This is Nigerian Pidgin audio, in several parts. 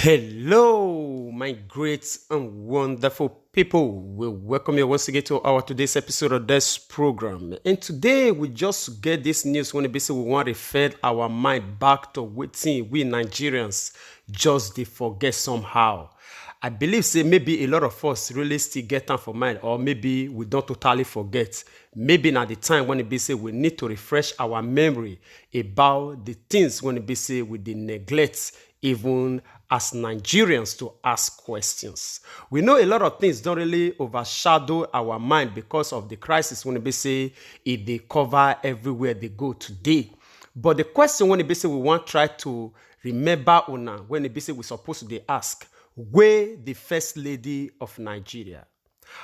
Hello, my great and wonderful people. We welcome you once again to our today's episode of this program. And today we just get this news when we want to feed our mind back to waiting we Nigerians just they forget somehow. I believe say maybe a lot of us really still get time for mind, or maybe we don't totally forget. Maybe now the time when it be say we need to refresh our memory about the things when it be say we did neglect even as Nigerians to ask questions. We know a lot of things don't really overshadow our mind because of the crisis when it be say it they cover everywhere they go today. But the question when it be say we want try to remember una when it be say we supposed to they ask, where the first lady of Nigeria?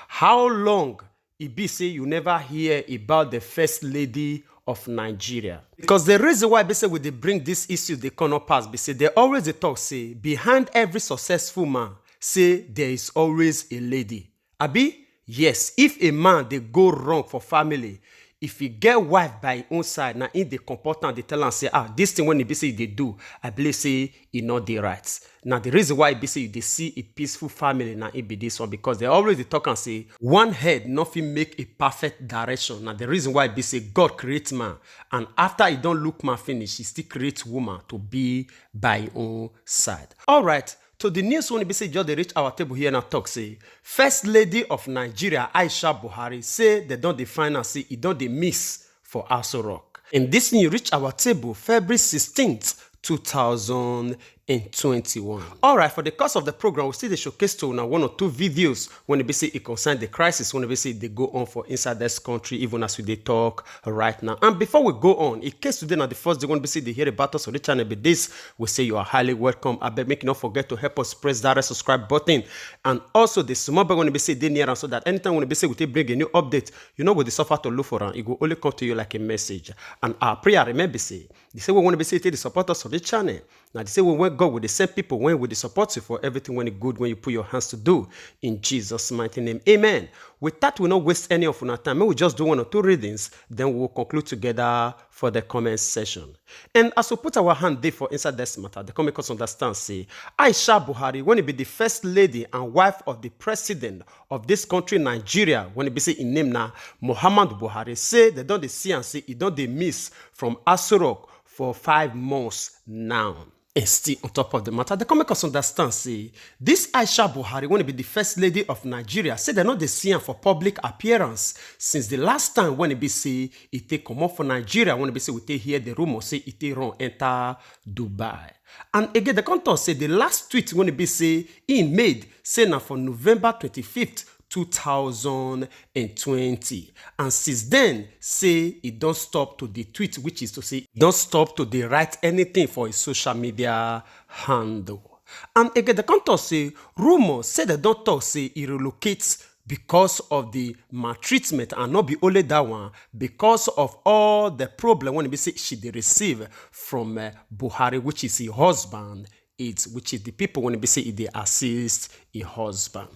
How long it be say you never hear about the first lady of Nigeria? Because the reason why they say we they bring this issue they cannot pass, they say they always they talk say behind every successful man say there is always a lady. Abi, yes, if a man they go wrong for family, if he get wife by his own side, now in the comportment they tell and say, this thing when they be say they do, I believe say it not the right. Now the reason why be say they see a peaceful family now it be this one, because they always they talk and say one head nothing make a perfect direction. Now the reason why be say God creates man, and after he don't look man finish, he still creates woman to be by his own side. All right. So the news when be say just they reach our table here and talk say First Lady of Nigeria Aisha Buhari say they don't define and say it don't they miss for Aso Rock. And this news reach our table February 16th, 2021. All right, for the course of the program, we see the showcase to now one or two videos when they say it concern the crisis, when they say they go on for inside this country, even as we they talk right now. And before we go on, in case today now the first day when we say they hear about us on the channel, but this we say you are highly welcome. I beg make you not forget to help us press that subscribe button, and also the small bell when we say they near us, so that anytime when we say we take bring a new update, you know what the suffer to look for, and it will only come to you like a message. And our prayer remember say they say we want to say they support us on the channel. Now they say we want God with the same people when we support you for everything when it's good when you put your hands to do in Jesus' mighty name. Amen. With that, we'll not waste any of our time. Maybe we'll just do one or two readings, then we'll conclude together for the comment session. And as we put our hand there for inside this matter, the comment understand say Aisha Buhari, when it be the first lady and wife of the president of this country, Nigeria, when it be say in name now Muhammad Buhari, say they don't they see and say it don't they miss from Aso Rock for 5 months now. And still on top of the matter, the comment understand say this Aisha Buhari, when it be the first lady of Nigeria, say they're not the see for public appearance since the last time when it be say it take come up for Nigeria, when it be say we take hear the rumor say it take run enter Dubai. And again, the content say the last tweet when it be say he made say now for November 25th, 2020, and since then say it don't stop to the tweet, which is to say don't stop to the write anything for his social media handle. And again the content say rumors say they don't talk say he relocates because of the maltreatment, and not be only that one, because of all the problem when it be say she they receive from Buhari, which is her husband, which is the people when it be say they assist her husband.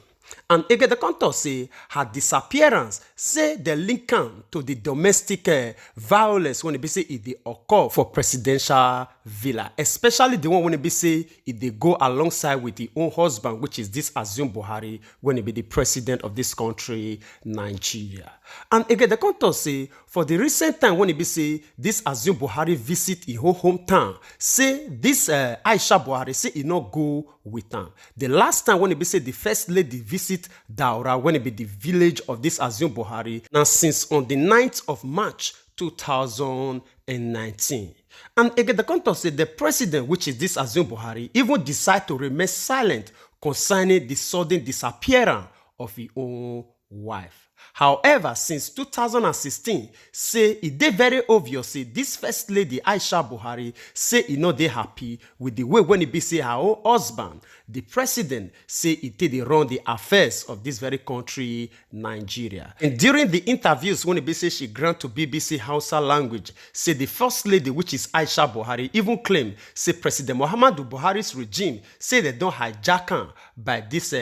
And again, the contour say her disappearance say the link to the domestic violence when it be say it they occur for presidential villa, especially the one when it be say it they go alongside with the own husband, which is this Azum Buhari, when it be the president of this country, Nigeria. And again, the contour say for the recent time when it be say this Azum Buhari visit his whole hometown, say this Aisha Buhari say he not go with them. The last time when it be say the first lady visit Daura, when it be the village of this Azum Buhari, now since on the 9th of March 2019. And again, the contour say the president, which is this Azum Buhari, even decide to remain silent concerning the sudden disappearance of his own wife. However, since 2016, say it dey very obvious say this first lady Aisha Buhari say e no dey happy with the way when it be say her own husband, the president, say it dey run the affairs of this very country, Nigeria. And during the interviews when it be say she grant to BBC Hausa language, say the first lady, which is Aisha Buhari, even claim say President Muhammadu Buhari's regime say they don't hijack am by this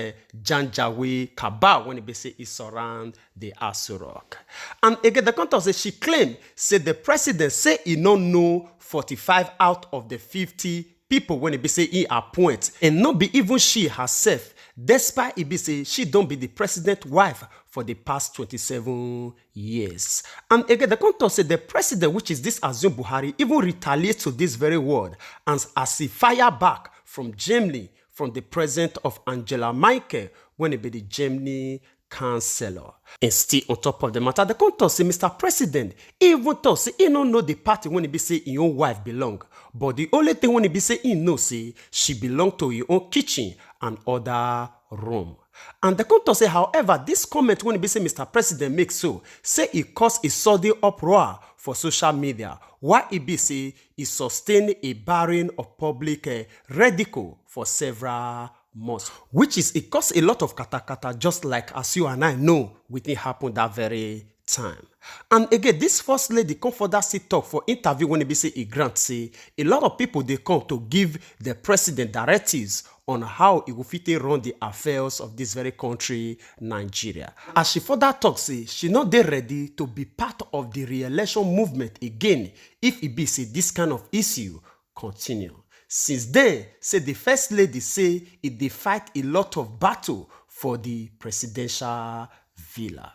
Janjaweed cabal when it be say it surround the Aso Rock. And again, the contour say she claimed say the president say he no know 45 out of the 50 people when it be say he appoint, and not be even she herself, despite it be say she don't be the president wife for the past 27 years. And again, the contour say the president, which is this Azum Buhari, even retaliates to this very word, and as he fire back from Germany, from the president of Angela Merkel, when it be the Germany Chancellor. And still on top of the matter, the contour say Mr. President, even though say he don't know the party when he be say his own wife belong, but the only thing when he be say he know say she belong to his own kitchen and other room. And the contour say, however, this comment when he be say Mr. President makes so, say it caused a sudden uproar for social media, while he be say he sustained a barring of public ridicule for several months, which is it caused a lot of katakata, just like as you and I know wetin happen that very time. And again, this first lady come for that sit talk for interview when it be say e grant say a lot of people they come to give the president directives on how he will fit run the affairs of this very country, Nigeria. As she further talk say she not dey ready to be part of the re-election movement again if it be say this kind of issue continue. Since then, say the first lady say it dey fight a lot of battle for the presidential villa.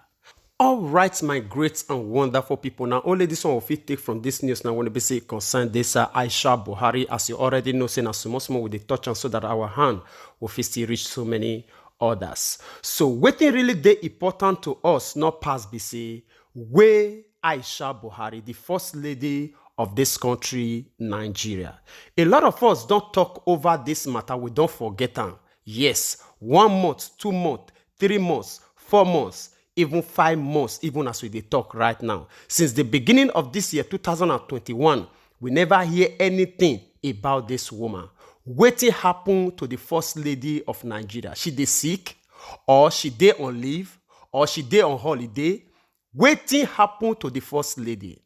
All right, my great and wonderful people. Now, only this one will fit take from this news. Now, when we say concern this Aisha Buhari, as you already know, say now so small with the touch and so that our hand will fit still reach so many others. So, what really dey important to us, not past be say, where Aisha Buhari, the first lady of this country, Nigeria. A lot of us don't talk over this matter. We don't forget them. Yes, 1 month, 2 months, 3 months, 4 months, even 5 months, even as we dey talk right now. Since the beginning of this year, 2021, we never hear anything about this woman. Wetin happen to the first lady of Nigeria? She dey sick, or she dey on leave, or she dey on holiday? Wetin happen to the first lady?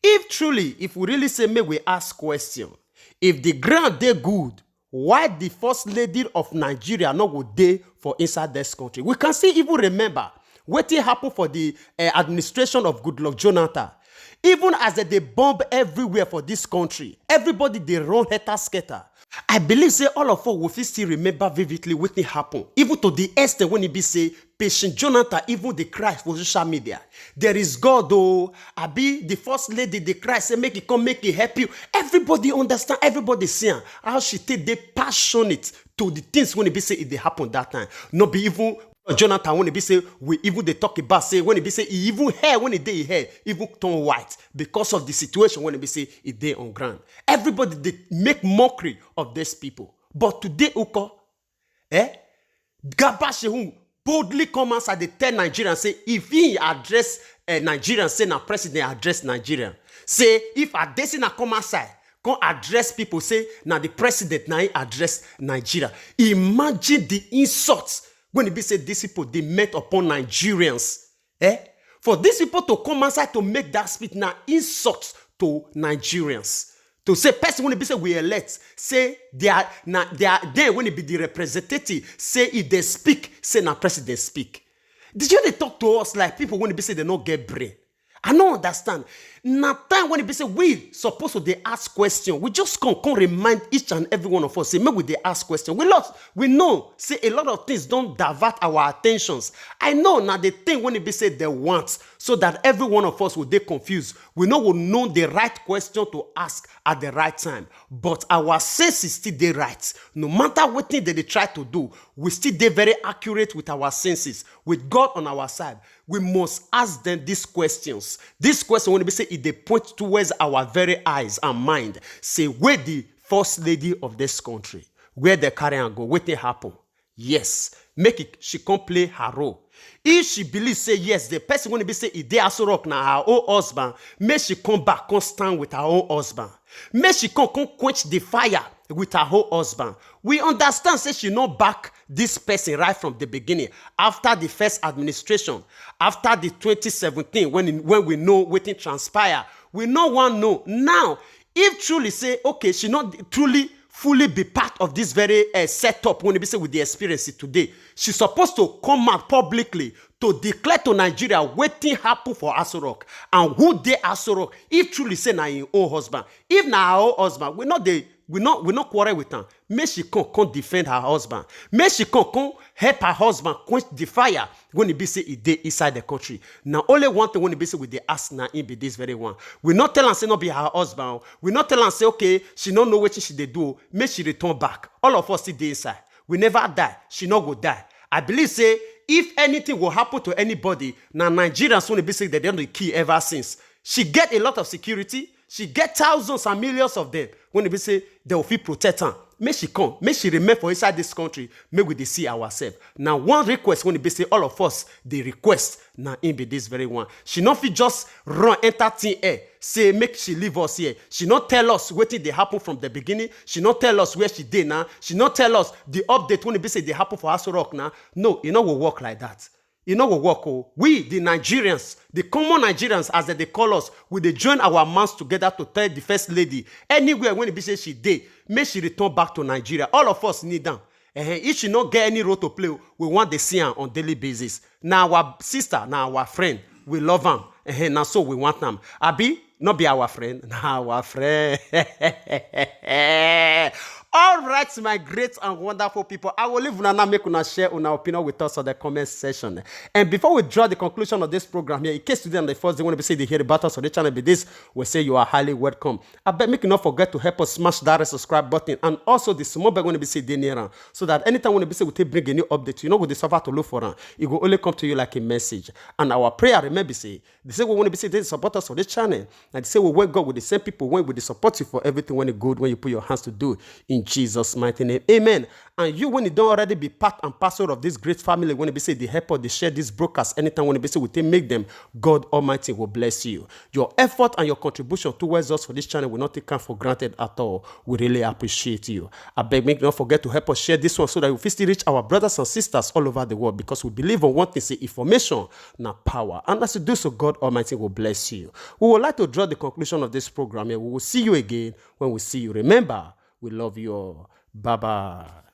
If truly, if we really say, may we ask question, if the ground dey good, why the first lady of Nigeria not go dey for inside this country? We can still even remember wetin happen for the administration of Goodluck Jonathan. Even as they bomb everywhere for this country, everybody they run helter-skelter. I believe say all of us will still remember vividly wetin happen. Even to the extent when it be say patient Jonathan even dey cry for social media. There is God though. Abi the first lady dey cry say make it come make it help you. Everybody understand. Everybody see am. How she take dey passionate to the things when it be say it dey happen that time. No be even Jonathan when it be say we even they talk about say when it be say he even hair when it dey hair even turn white because of the situation when it be say it dey on ground. Everybody they make mockery of these people. But today Uko, Garba Shehu boldly come outside, they tell Nigerians say if he address Nigerians, say na president address Nigerian. Say if Adesina come outside, come address people, say now the president now he address Nigeria. Imagine the insults when it be said these people they met upon Nigerians. For these people to come outside to make that speech now insults to Nigerians. To say person when it be say we elect, say they are there when it be the representative, say if they speak, say now president speak. Did you they talk to us like people when it be say they don't get brain? I don't understand. Now time when it be say we supposed to they ask question, we just come remind each and every one of us. Say maybe they ask question. We know. Say a lot of things don't divert our attentions. I know now the thing when it be say they want, so that every one of us will they confused. We will know the right question to ask at the right time. But our senses still they right. No matter what thing that they try to do, we still they very accurate with our senses. With God on our side, we must ask them these questions. This question when it be say if they point towards our very eyes and mind, say where the first lady of this country, where they carry and go, what they happen? Yes, make it she come play her role. If she believes say yes, the person when it be say if they also rock now her own husband, may she come back, come stand with her own husband. May she come quench the fire with her whole husband. We understand say she not back this person right from the beginning. After the first administration, after the 2017, when we know wetin transpire, we no one know. Now, if truly say, okay, she not truly fully be part of this very setup when it be say with the experience today, she's supposed to come out publicly to declare to Nigeria wetin happen for Aso Rock and who dey Aso Rock. If truly say na im own husband, if na her own husband, we not dey we not quarrel with her. Make she come defend her husband. Make she come help her husband quench the fire when he be say he dey inside the country. Now only one thing when he be say with the ask now in be this very one. We not tell her say not be her husband. We not tell her say okay she don't know what she dey do. Make she return back. All of us still dey inside. We never die. She not go die. I believe say if anything will happen to anybody, now Nigerians want to be say they don't kill ever since. She get a lot of security. She get thousands and millions of them. When they be say they will feel protect her. May she come. May she remain for inside this country. May we see ourselves. Now one request when they be say all of us they request. Now in be this very one. She not fit just run enter thin air. Say make she leave us here. She not tell us what they happen from the beginning. She not tell us where she did now. She not tell us the update when they be say they happen for Aso Rock now. No, it not will work like that. You know what work, oh? We, the Nigerians, the common Nigerians, as they call us, we they join our minds together to tell the first lady, anywhere when it be say she did, may she return back to Nigeria. All of us need them. If she not get any role to play, we want to see her on daily basis. Now our sister, now our friend, we love them. Now so we want them. Abi, not be our friend, now our friend. All right, my great and wonderful people. I will leave Unana make una share una opinion with us on the comment section. And before we draw the conclusion of this program here, in case today on the first day want to be say they hear about us on the channel, be this, we say you are highly welcome. I bet make you not forget to help us smash that subscribe button and also the small bell when to be say they near so that anytime when to be say we take bring a new update, you know go suffer to look for them. It will only come to you like a message. And our prayer, remember say they say we want to be say they support us on this channel. And they say we work God with the same people when we support you for everything when it good when you put your hands to do in Jesus' mighty name. Amen. And you, when you don't already be part and parcel of this great family, when you say they help or they share this broadcast, anytime when you say we make them, God Almighty will bless you. Your effort and your contribution towards us for this channel will not take for granted at all. We really appreciate you. I beg, make not forget to help us share this one so that we will still reach our brothers and sisters all over the world, because we believe on one thing, say information, not power. And as you do so, God Almighty will bless you. We would like to draw the conclusion of this program here. We will see you again when we see you. Remember, we love you all. Bye-bye.